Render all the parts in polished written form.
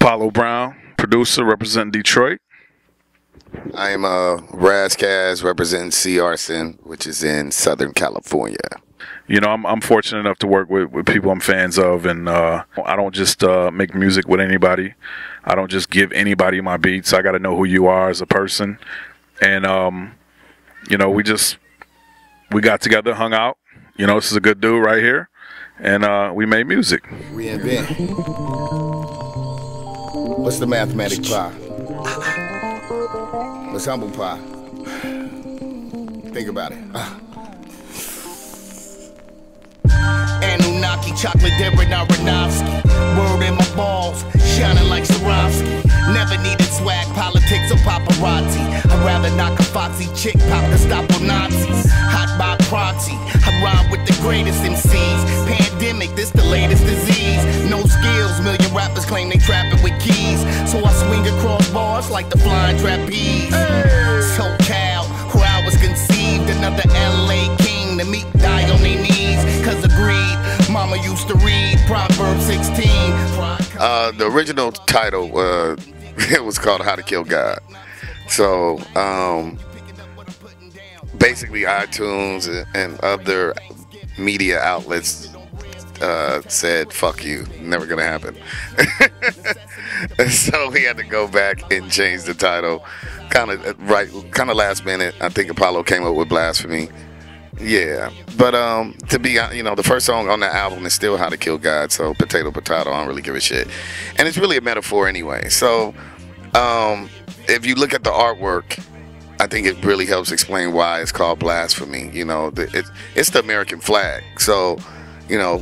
Apollo Brown, producer representing Detroit. I am Ras Kass representing C. Arson, which is in Southern California. You know, I'm fortunate enough to work with people I'm fans of, and I don't just make music with anybody. I don't just give anybody my beats. I got to know who you are as a person. And, you know, we got together, hung out. You know, this is a good dude right here. And we made music. Reinvent. What's the mathematic pi? What's humble pie? Think about it. Anunnaki, chocolate Darren Aronofsky. Word in my balls, shining like Swarovski. Never needed swag, politics, or paparazzi. I'd rather knock a foxy chick, pop the stop on Nazis. Hot by proxy, I rhyme with the greatest MCs. Pandemic, this the latest disease. No skills, million rappers claim they trapping with keys. So I swing across bars like the flying trapeze. SoCal, where I was conceived, another LA king. The meek die on their knees, cause of greed. Mama used to read Proverbs 16. The original title, it was called How to Kill God. So, basically iTunes and other media outlets said, fuck you, never gonna happen. So we had to go back and change the title. Kind of last minute. I think Apollo came up with Blasphemy. Yeah, but to be, you know, the first song on the album is still How to Kill God, so potato, potato, I don't really give a shit. And it's really a metaphor anyway. So if you look at the artwork, I think it really helps explain why it's called Blasphemy. You know, it's the American flag. So, you know,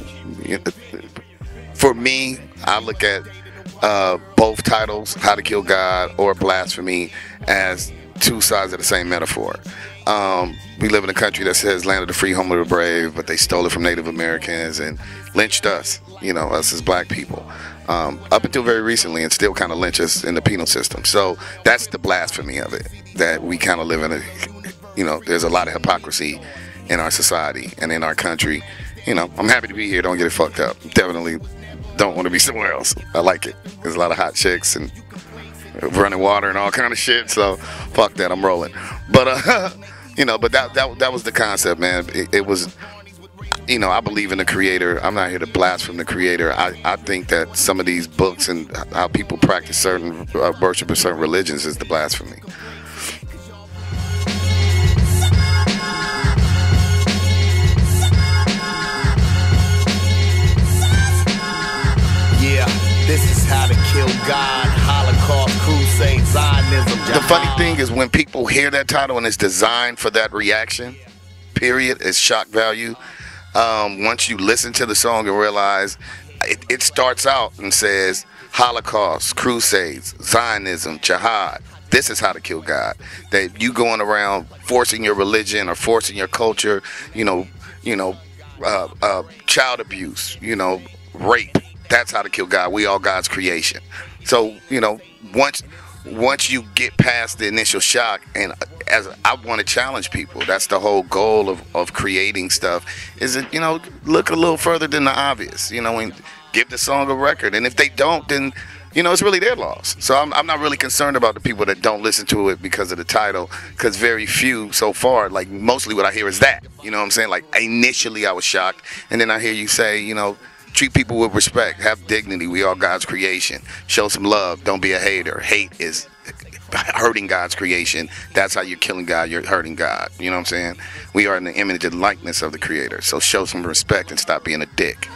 for me, I look at both titles, How to Kill God or Blasphemy, as two sides of the same metaphor. We live in a country that says land of the free, home of the brave, but they stole it from Native Americans and lynched us, you know, us as black people, up until very recently, and still kind of lynch us in the penal system. So that's the blasphemy of it, that we kind of live in a, you know, there's a lot of hypocrisy in our society and in our country. You know, I'm happy to be here, don't get it fucked up. Definitely don't want to be somewhere else. I like it. There's a lot of hot chicks and running water and all kind of shit, so fuck that, I'm rolling. But you know, but that was the concept, man. It was, you know, I believe in the creator. I'm not here to blaspheme the creator. I think that some of these books and how people practice certain worship of certain religions is the blasphemy. This is How to Kill God, Holocaust, Crusade, Zionism. The funny thing is when people hear that title and it's designed for that reaction, period, it's shock value. Once you listen to the song and realize it starts out and says Holocaust, Crusades, Zionism, Jihad. This is How to Kill God. That you going around forcing your religion or forcing your culture, child abuse, rape. That's how to kill God. We all God's creation. So, you know, once you get past the initial shock, and as I want to challenge people, that's the whole goal of creating stuff, is that, you know, look a little further than the obvious, you know, and give the song a record. And if they don't, then, you know, it's really their loss. So I'm not really concerned about the people that don't listen to it because of the title, because very few so far, like mostly what I hear is that, you know what I'm saying? Like initially I was shocked, and then I hear you say, you know, treat people with respect, have dignity, we all God's creation, show some love, don't be a hater. Hate is hurting God's creation. That's how you're killing God, you're hurting God. You know what I'm saying? We are in the image and likeness of the creator, so show some respect and stop being a dick.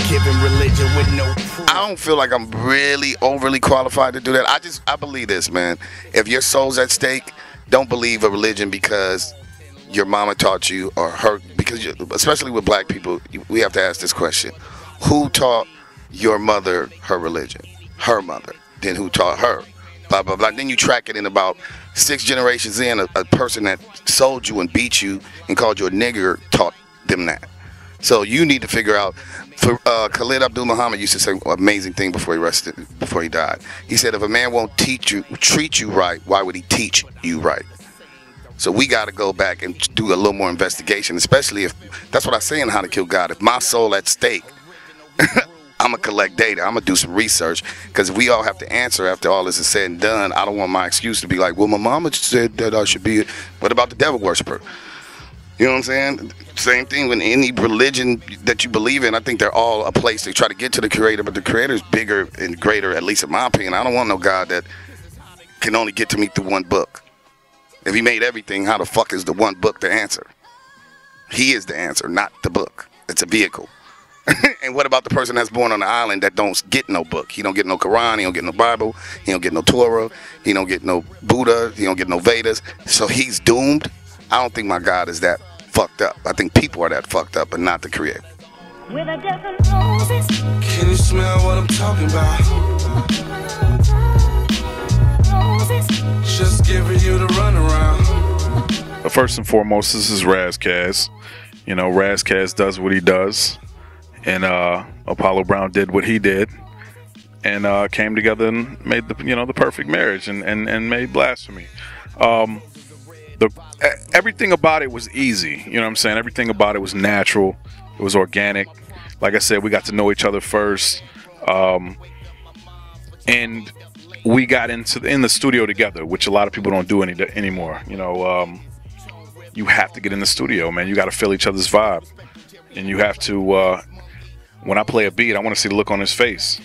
Giving religion with no proof. I don't feel like I'm really overly qualified to do that. I believe this, man. If your soul's at stake, don't believe a religion because your mama taught you, or her, because especially with black people, we have to ask this question: who taught your mother her religion? Her mother. Then who taught her? Blah blah blah. Then you track it in about 6 generations in, a person that sold you and beat you and called you a nigger taught them that. So you need to figure out. For Khalid Abdul-Muhammad used to say an amazing thing before he died. He said, if a man won't treat you right, why would he teach you right? So we got to go back and do a little more investigation, especially if, that's what I say in How to Kill God, if my soul at stake, I'm going to collect data. I'm going to do some research, because if we all have to answer after all this is said and done, I don't want my excuse to be like, well, my mama said that I should be, what about the devil worshiper? You know what I'm saying? Same thing with any religion that you believe in. I think they're all a place to try to get to the creator, but the creator is bigger and greater, at least in my opinion. I don't want no God that can only get to me through one book. If he made everything, how the fuck is the one book the answer? He is the answer, not the book. It's a vehicle. And what about the person that's born on the island that don't get no book? He don't get no Quran, he don't get no Bible, he don't get no Torah, he don't get no Buddha, he don't get no Vedas. So he's doomed? I don't think my God is that fucked up. I think people are that fucked up, but not the creator. With a dozen roses. Can you smell what I'm talking about? Just giving you the runaround. But first and foremost, this is Ras Kass. You know, Ras Kass does what he does, and Apollo Brown did what he did, and came together and made the the perfect marriage, and made Blasphemy. Everything about it was easy. You know what I'm saying? Everything about it was natural. It was organic. Like I said, we got to know each other first, and we got in the studio together, which a lot of people don't do anymore. You know, you have to get in the studio, man. You got to feel each other's vibe, and you have to. When I play a beat, I want to see the look on his face.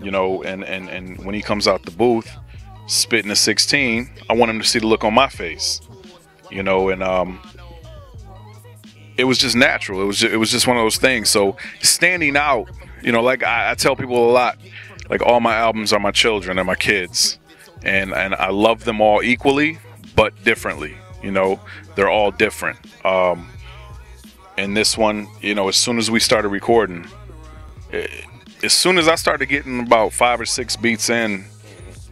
You know, and when he comes out the booth, spitting a 16, I want him to see the look on my face. You know, and it was just natural. It was just one of those things. So standing out, you know, like I tell people a lot, like all my albums are my children and my kids, and I love them all equally, but differently. You know, they're all different. And this one, you know, as soon as we started recording, as soon as I started getting about 5 or 6 beats in,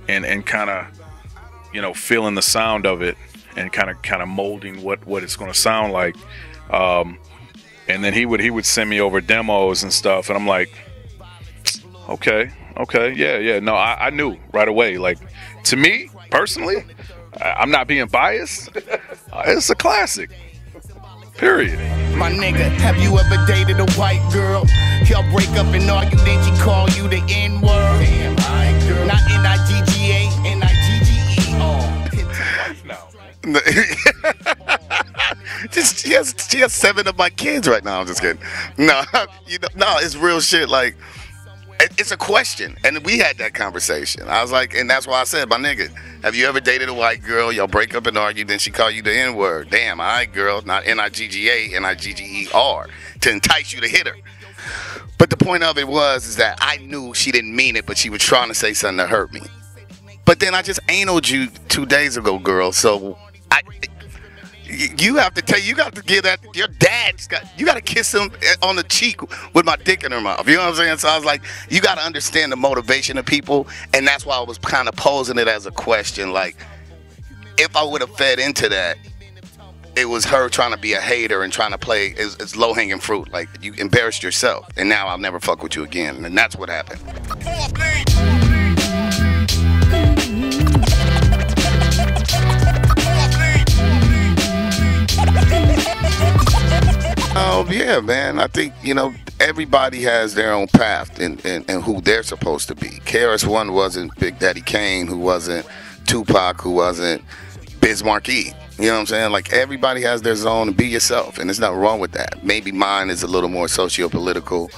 and kind of, you know, feeling the sound of it, and kind of molding what it's going to sound like. And then he would send me over demos and stuff, and I'm like, okay, yeah. No, I knew right away. Like, to me personally, I'm not being biased. It's a classic. Period. My nigga, have you ever dated a white girl? Y'all break up and argue, then she call you the N-word. Damn, I girl. Not N-I-G-G-A, N-I-G-G-E. She has 7 of my kids right now. I'm just kidding. No, no, it's real shit. Like, it's a question, and we had that conversation. I was like, and that's why I said, my nigga, have you ever dated a white girl? Y'all break up and argue, then she call you the N-word. Damn, all right, girl, not N-I-G-G-A, N-I-G-G-E-R, to entice you to hit her. But the point of it is that I knew she didn't mean it, but she was trying to say something to hurt me. But then I just analed you 2 days ago, girl. So you have to give that, your dad's you got to kiss him on the cheek with my dick in her mouth. You know what I'm saying? So I was like, you got to understand the motivation of people, and that's why I was kind of posing it as a question. Like, if I would have fed into that, it was her trying to be a hater and trying to play as low-hanging fruit. Like, you embarrassed yourself, and now I'll never fuck with you again. And that's what happened. Yeah, man. I think, you know, everybody has their own path and who they're supposed to be. KRS-One wasn't Big Daddy Kane, who wasn't Tupac, who wasn't Biz Markie. You know what I'm saying? Like, everybody has their zone, and be yourself, and there's nothing wrong with that. Maybe mine is a little more socio-political.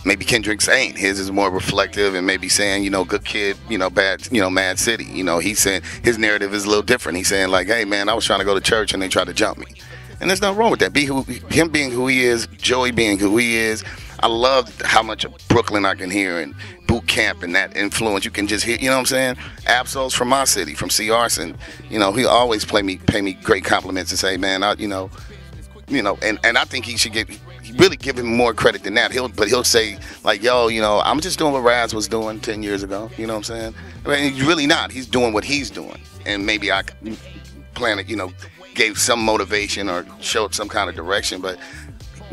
Maybe Kendrick's ain't. His is more reflective and maybe saying, you know, good kid, you know, bad, you know, mad city. You know, he's saying his narrative is a little different. He's saying like, hey, man, I was trying to go to church and they tried to jump me. And there's nothing wrong with that. Him being who he is, Joey being who he is. I love how much of Brooklyn I can hear and boot camp and that influence. You can just hear, you know what I'm saying? Ab-Soul's from my city, from C. Arson. You know, he always pay me great compliments and say, man, and I think he should really give him more credit than that. He'll say like, yo, you know, I'm just doing what Raz was doing 10 years ago. You know what I'm saying? I mean, he's really not. He's doing what he's doing, and maybe I planted, you know, gave some motivation or showed some kind of direction. But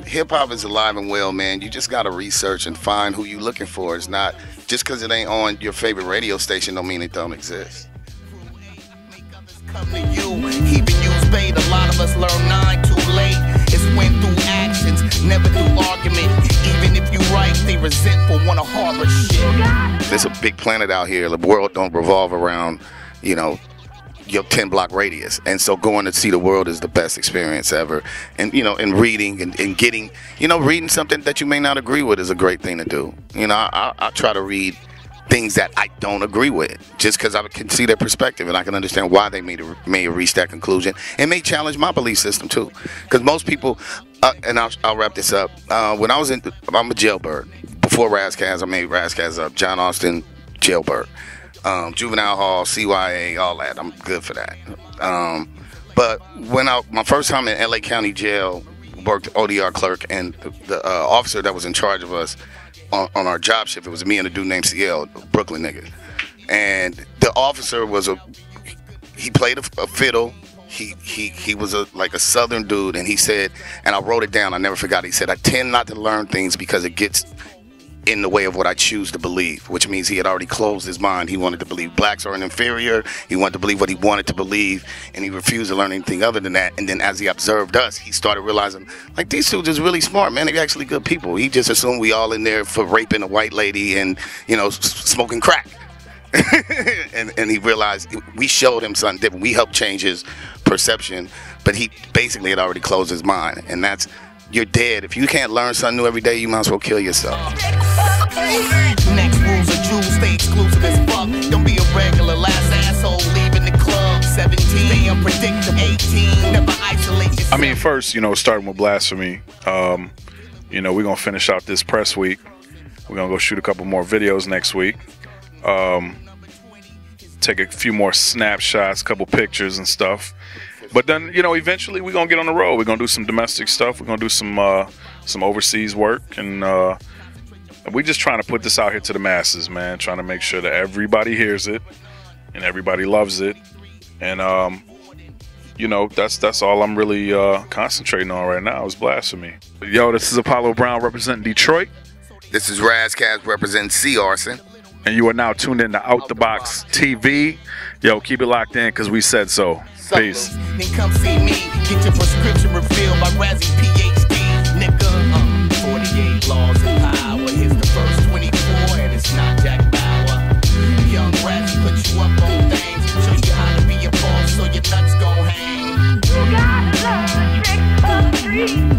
hip hop is alive and well, man. You just gotta research and find who you looking for. It's not just because it ain't on your favorite radio station don't mean it don't exist. Come to you learn 9 too late. It's win through actions, never through argument. Even if you right, they resentful, wanna harbor shit. There's a big planet out here. The world don't revolve around, you know, your 10-block radius, and so going to see the world is the best experience ever. And you know, and reading and getting, you know, reading something that you may not agree with is a great thing to do. You know, I try to read things that I don't agree with, just because I can see their perspective and I can understand why they may have reached that conclusion, and may challenge my belief system too. Because most people, and I'll wrap this up. When I'm a jailbird. Before Ras Kass, I made Ras Kass up. John Austin, jailbird. Juvenile hall, CYA, all that. I'm good for that. But when my first time in LA County Jail, worked ODR clerk, and the officer that was in charge of us on our job shift, it was me and a dude named CL, Brooklyn nigga. And the officer he played a fiddle. He was like a southern dude, and he said, and I wrote it down, I never forgot, he said, I tend not to learn things because it gets in the way of what I choose to believe, which means he had already closed his mind. He wanted to believe blacks are an inferior. He wanted to believe what he wanted to believe, and he refused to learn anything other than that. And then as he observed us, he started realizing, like, these dudes is really smart, man. They're actually good people. He just assumed we all in there for raping a white lady and, you know, smoking crack. and he realized we showed him something different. We helped change his perception, but he basically had already closed his mind. And that's, you're dead. If you can't learn something new every day, you might as well kill yourself. Next rules of jewels, stay exclusive as fuck. Don't be a regular last asshole leaving the club. 17, stay unpredictable. 18, never isolate yourself. I mean, first, you know, starting with Blasphemy, you know, we're gonna finish out this press week. We're gonna go shoot a couple more videos next week. Take a few more snapshots, couple pictures and stuff. But then, you know, eventually we're gonna get on the road. We're gonna do some domestic stuff. We're gonna do some overseas work, and we're just trying to put this out here to the masses, man. Trying to make sure that everybody hears it and everybody loves it. And you know, that's all I'm really concentrating on right now is Blasphemy. Yo, this is Apollo Brown representing Detroit. This is Ras Kass representing C. Arson. And you are now tuned in to Out the Box TV. Yo, keep it locked in because we said so. Peace. Then come see me. Get your prescription refilled by Razzie PhD. Nigga, 48 laws of power. Here's the first 24, and it's not Jack Bauer. Young Razzie put you up on things. Show you how to be a boss so your nuts gon' hang. You gotta learn tricks for free.